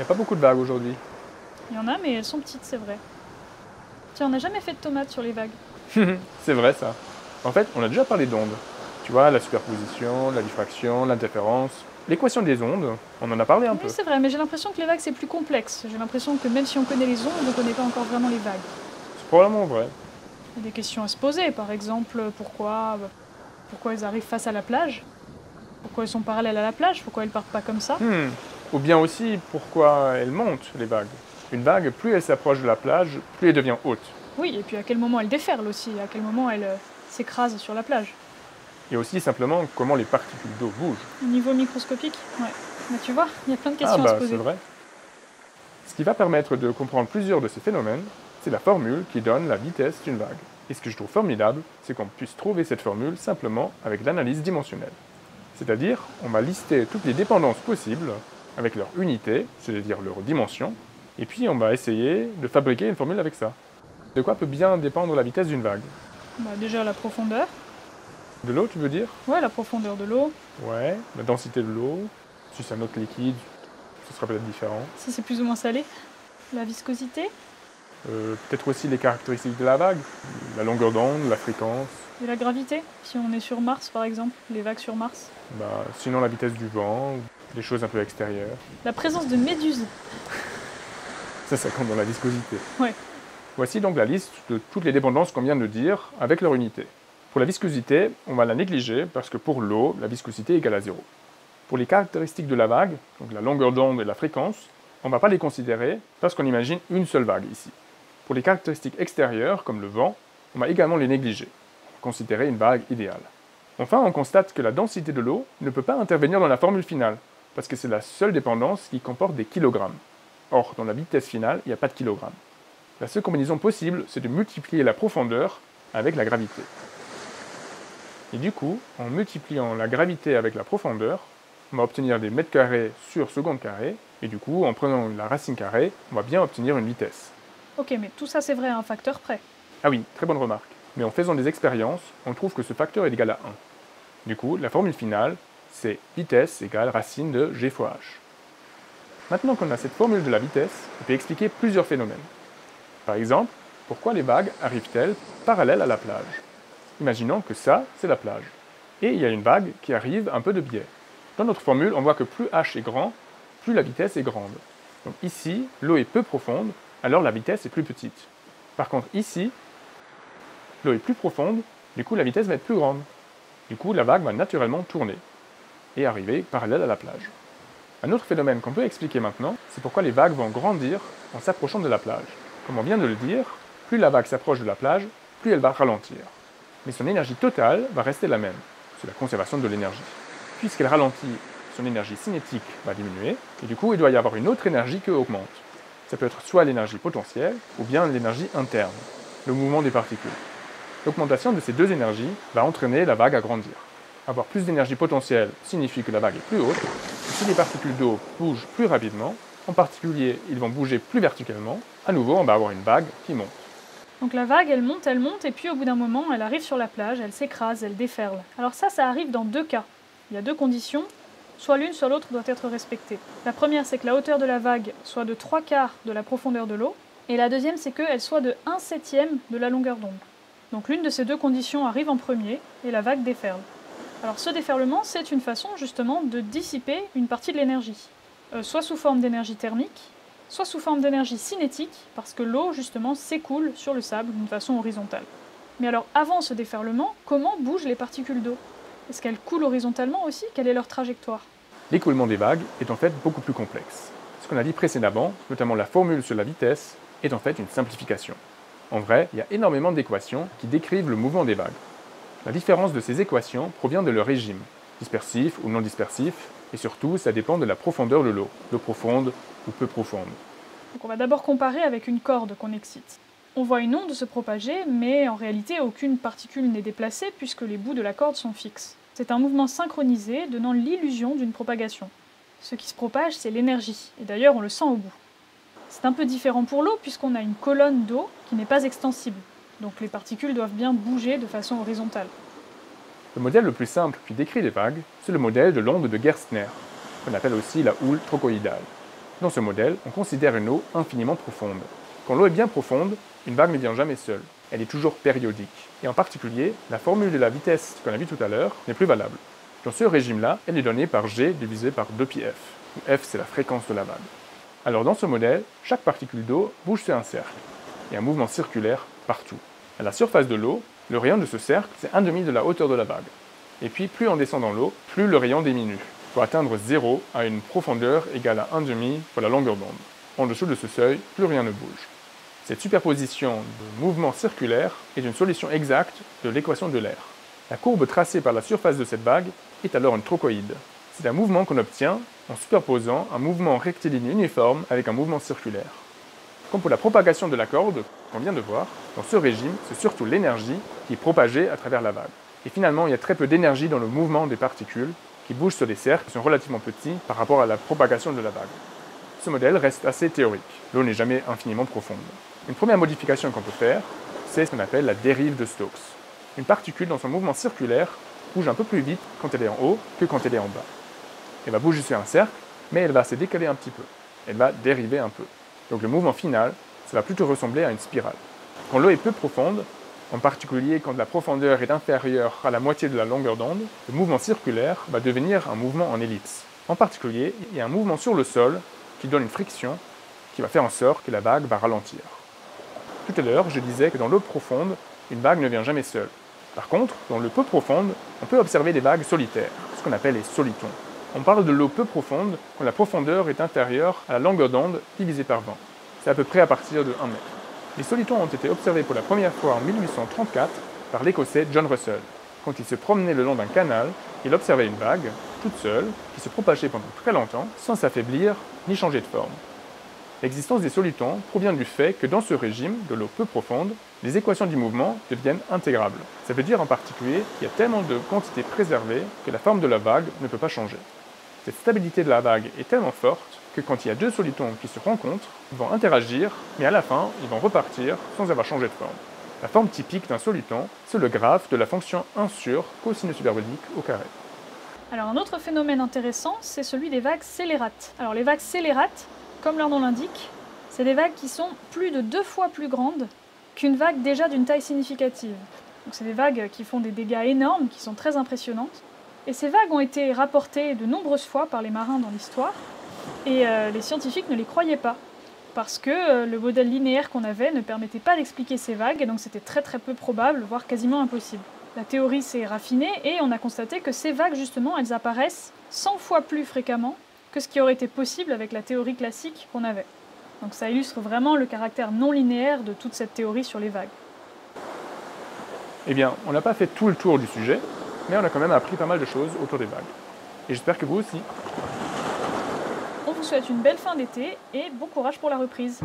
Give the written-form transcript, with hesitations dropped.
n'y a pas beaucoup de vagues aujourd'hui. Il y en a, mais elles sont petites, c'est vrai. Tiens, on n'a jamais fait de tomates sur les vagues. C'est vrai ça. En fait, on a déjà parlé d'ondes. Tu vois, la superposition, la diffraction, l'interférence, l'équation des ondes, on en a parlé un peu. Oui, c'est vrai, mais j'ai l'impression que les vagues, c'est plus complexe. J'ai l'impression que même si on connaît les ondes, on ne connaît pas encore vraiment les vagues. C'est probablement vrai. Il y a des questions à se poser, par exemple, pourquoi elles arrivent face à la plage? Pourquoi elles sont parallèles à la plage? Pourquoi elles partent pas comme ça? Ou bien aussi pourquoi elles montent, les vagues. Une vague, plus elle s'approche de la plage, plus elle devient haute. Oui, et puis à quel moment elles déferlent aussi, à quel moment elles s'écrasent sur la plage. Et aussi simplement comment les particules d'eau bougent. Au niveau microscopique, ouais. Mais tu vois, il y a plein de Ah questions à se bah poser. c'est vrai. Ce qui va permettre de comprendre plusieurs de ces phénomènes, c'est la formule qui donne la vitesse d'une vague. Et ce que je trouve formidable, c'est qu'on puisse trouver cette formule simplement avec l'analyse dimensionnelle. C'est-à-dire, on va lister toutes les dépendances possibles avec leur unité, c'est-à-dire leur dimension, et puis on va essayer de fabriquer une formule avec ça. De quoi peut bien dépendre la vitesse d'une vague? Bah, déjà la profondeur. De l'eau, tu veux dire? Ouais, la profondeur de l'eau. Ouais, la densité de l'eau. Si c'est un autre liquide, ce sera peut-être différent. Si c'est plus ou moins salé. La viscosité. Peut-être aussi les caractéristiques de la vague, la longueur d'onde, la fréquence. Et la gravité. Si on est sur Mars, par exemple, les vagues sur Mars. Sinon la vitesse du vent, des choses un peu extérieures. La présence de méduses. Ça compte dans la viscosité. Ouais. Voici donc la liste de toutes les dépendances qu'on vient de dire avec leur unité. Pour la viscosité, on va la négliger parce que pour l'eau, la viscosité est égale à 0. Pour les caractéristiques de la vague, donc la longueur d'onde et la fréquence, on ne va pas les considérer parce qu'on imagine une seule vague ici. Pour les caractéristiques extérieures, comme le vent, on va également les négliger, considérer une vague idéale. Enfin, on constate que la densité de l'eau ne peut pas intervenir dans la formule finale, parce que c'est la seule dépendance qui comporte des kilogrammes. Or, dans la vitesse finale, il n'y a pas de kilogrammes. La seule combinaison possible, c'est de multiplier la profondeur avec la gravité. Et du coup, en multipliant la gravité avec la profondeur, on va obtenir des mètres carrés sur seconde carrée, et du coup, en prenant la racine carrée, on va bien obtenir une vitesse. Ok, mais tout ça c'est vrai à un facteur près. Ah oui, très bonne remarque. Mais en faisant des expériences, on trouve que ce facteur est égal à 1. Du coup, la formule finale, c'est vitesse égale racine de g fois h. Maintenant qu'on a cette formule de la vitesse, on peut expliquer plusieurs phénomènes. Par exemple, pourquoi les vagues arrivent-elles parallèles à la plage? Imaginons que ça, c'est la plage. Et il y a une vague qui arrive un peu de biais. Dans notre formule, on voit que plus h est grand, plus la vitesse est grande. Donc ici, l'eau est peu profonde, alors la vitesse est plus petite. Par contre ici, l'eau est plus profonde, du coup la vitesse va être plus grande. Du coup, la vague va naturellement tourner et arriver parallèle à la plage. Un autre phénomène qu'on peut expliquer maintenant, c'est pourquoi les vagues vont grandir en s'approchant de la plage. Comme on vient de le dire, plus la vague s'approche de la plage, plus elle va ralentir. Mais son énergie totale va rester la même, c'est la conservation de l'énergie. Puisqu'elle ralentit, son énergie cinétique va diminuer, et du coup il doit y avoir une autre énergie qui augmente. Ça peut être soit l'énergie potentielle, ou bien l'énergie interne, le mouvement des particules. L'augmentation de ces deux énergies va entraîner la vague à grandir. Avoir plus d'énergie potentielle signifie que la vague est plus haute, et si les particules d'eau bougent plus rapidement, en particulier ils vont bouger plus verticalement, à nouveau on va avoir une vague qui monte. Donc la vague, elle monte, et puis au bout d'un moment, elle arrive sur la plage, elle s'écrase, elle déferle. Alors ça arrive dans deux cas. Il y a deux conditions, soit l'une, soit l'autre doit être respectée. La première, c'est que la hauteur de la vague soit de 3/4 de la profondeur de l'eau, et la deuxième, c'est qu'elle soit de 1/7 de la longueur d'onde. Donc l'une de ces deux conditions arrive en premier, et la vague déferle. Alors ce déferlement, c'est une façon justement de dissiper une partie de l'énergie, soit sous forme d'énergie thermique, soit sous forme d'énergie cinétique, parce que l'eau justement s'écoule sur le sable d'une façon horizontale. Mais alors avant ce déferlement, comment bougent les particules d'eau? Est-ce qu'elles coulent horizontalement aussi? Quelle est leur trajectoire? L'écoulement des vagues est en fait beaucoup plus complexe. Ce qu'on a dit précédemment, notamment la formule sur la vitesse, est en fait une simplification. En vrai, il y a énormément d'équations qui décrivent le mouvement des vagues. La différence de ces équations provient de leur régime, dispersif ou non dispersif, et surtout ça dépend de la profondeur de l'eau profonde ou peu profonde. Donc on va d'abord comparer avec une corde qu'on excite. On voit une onde se propager, mais en réalité aucune particule n'est déplacée puisque les bouts de la corde sont fixes. C'est un mouvement synchronisé donnant l'illusion d'une propagation. Ce qui se propage, c'est l'énergie, et d'ailleurs on le sent au bout. C'est un peu différent pour l'eau puisqu'on a une colonne d'eau qui n'est pas extensible, donc les particules doivent bien bouger de façon horizontale. Le modèle le plus simple qui décrit les vagues, c'est le modèle de l'onde de Gerstner, qu'on appelle aussi la houle trochoïdale. Dans ce modèle, on considère une eau infiniment profonde. Quand l'eau est bien profonde, une vague ne vient jamais seule. Elle est toujours périodique. Et en particulier, la formule de la vitesse qu'on a vue tout à l'heure n'est plus valable. Dans ce régime-là, elle est donnée par g divisé par 2πf, où f c'est la fréquence de la vague. Alors dans ce modèle, chaque particule d'eau bouge sur un cercle, et un mouvement circulaire partout. À la surface de l'eau, le rayon de ce cercle, c'est 1/2 de la hauteur de la vague. Et puis, plus on descend dans l'eau, plus le rayon diminue, pour atteindre 0 à une profondeur égale à 1/2 pour la longueur d'onde. En dessous de ce seuil, plus rien ne bouge. Cette superposition de mouvements circulaires est une solution exacte de l'équation de l'air. La courbe tracée par la surface de cette vague est alors une trochoïde. C'est un mouvement qu'on obtient en superposant un mouvement rectiligne uniforme avec un mouvement circulaire. Comme pour la propagation de la corde, qu'on vient de voir, dans ce régime, c'est surtout l'énergie qui est propagée à travers la vague. Et finalement, il y a très peu d'énergie dans le mouvement des particules qui bougent sur des cercles qui sont relativement petits par rapport à la propagation de la vague. Ce modèle reste assez théorique. L'eau n'est jamais infiniment profonde. Une première modification qu'on peut faire, c'est ce qu'on appelle la dérive de Stokes. Une particule dans son mouvement circulaire bouge un peu plus vite quand elle est en haut que quand elle est en bas. Elle va bouger sur un cercle, mais elle va se décaler un petit peu. Elle va dériver un peu. Donc le mouvement final, ça va plutôt ressembler à une spirale. Quand l'eau est peu profonde, en particulier quand la profondeur est inférieure à la moitié de la longueur d'onde, le mouvement circulaire va devenir un mouvement en ellipse. En particulier, il y a un mouvement sur le sol qui donne une friction qui va faire en sorte que la vague va ralentir. Tout à l'heure, je disais que dans l'eau profonde, une vague ne vient jamais seule. Par contre, dans l'eau peu profonde, on peut observer des vagues solitaires, ce qu'on appelle les solitons. On parle de l'eau peu profonde quand la profondeur est inférieure à la longueur d'onde divisée par 20. C'est à peu près à partir de 1 mètre. Les solitons ont été observés pour la première fois en 1834 par l'Écossais John Russell. Quand il se promenait le long d'un canal, il observait une vague, toute seule, qui se propageait pendant très longtemps, sans s'affaiblir ni changer de forme. L'existence des solitons provient du fait que dans ce régime de l'eau peu profonde, les équations du mouvement deviennent intégrables. Ça veut dire en particulier qu'il y a tellement de quantités préservées que la forme de la vague ne peut pas changer. Cette stabilité de la vague est tellement forte que quand il y a deux solitons qui se rencontrent, ils vont interagir, mais à la fin, ils vont repartir sans avoir changé de forme. La forme typique d'un soliton, c'est le graphe de la fonction 1 sur cosinus hyperbolique au carré. Alors un autre phénomène intéressant, c'est celui des vagues scélérates. Alors les vagues scélérates, comme leur nom l'indique, c'est des vagues qui sont plus de 2 fois plus grandes qu'une vague déjà d'une taille significative. Donc c'est des vagues qui font des dégâts énormes, qui sont très impressionnantes. Et ces vagues ont été rapportées de nombreuses fois par les marins dans l'histoire, et les scientifiques ne les croyaient pas, parce que le modèle linéaire qu'on avait ne permettait pas d'expliquer ces vagues, et donc c'était très peu probable, voire quasiment impossible. La théorie s'est raffinée, et on a constaté que ces vagues, justement, elles apparaissent 100 fois plus fréquemment que ce qui aurait été possible avec la théorie classique qu'on avait. Donc ça illustre vraiment le caractère non linéaire de toute cette théorie sur les vagues. Eh bien, on n'a pas fait tout le tour du sujet, mais on a quand même appris pas mal de choses autour des vagues. Et j'espère que vous aussi. On vous souhaite une belle fin d'été et bon courage pour la reprise.